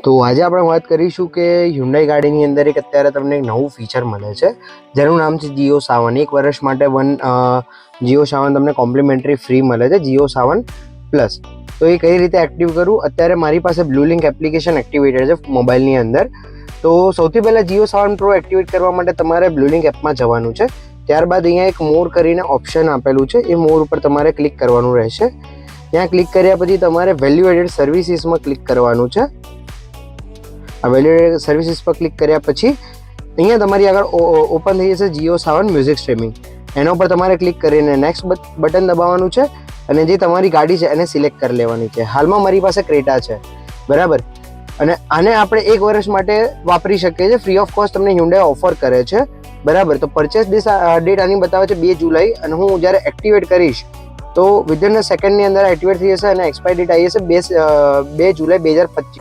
તો આજે આપણે વાત કરીશું કે Hyundai ગાડીની અંદર અત્યારે તમને એક નવું ફીચર મળે છે જેનું નામ છે Jio Savan. 1 વર્ષ માટે Jio Savan તમને કોમ્પ્લિમેન્ટરી ફ્રી મળે છે, Jio Savan પ્લસ. તો એ કઈ રીતે એક્ટિવ કરવું? અત્યારે મારી પાસે બ્લુ લિંક એપ્લિકેશન એક્ટિવેટેડ છે મોબાઈલની અંદર. તો સૌથી પહેલાં Jio Savan Pro એક્ટિવેટ કરવા માટે તમારે બ્લુ લિંક એપમાં જવાનું છે. ત્યારબાદ અહીંયા એક મોર કરીને ઓપ્શન આપેલું છે, એ મોર ઉપર તમારે ક્લિક કરવાનું રહેશે. ત્યાં ક્લિક કર્યા પછી તમારે વેલ્યુ એડેડ સર્વિસીસમાં ક્લિક કરવાનું છે. આ વેલ્યુ એડેડ સર્વિસીસ પર ક્લિક કર્યા પછી અહીંયા તમારી આગળ ઓપન થઈ જશે Jio Savan મ્યુઝિક સ્ટ્રીમિંગ. એના ઉપર તમારે ક્લિક કરીને નેક્સ્ટ બટન દબાવવાનું છે અને જે તમારી ગાડી છે એને સિલેક્ટ કરી લેવાની છે. હાલમાં મારી પાસે ક્રેટા છે, બરાબર, અને આને આપણે 1 વર્ષ માટે વાપરી શકીએ છીએ. ફ્રી ઓફ કોસ્ટ તમને Hyundai ઓફર કરે છે, બરાબર. તો પરચેસ ડેટ આની બતાવે છે 2 જુલાઈ, અને હું જ્યારે એક્ટિવેટ કરીશ તો વિધિન અ સેકન્ડની અંદર એક્ટિવેટ થઈ જશે અને એક્સપાયરી ડેટ આવી જશે 2 જુલાઈ 2025.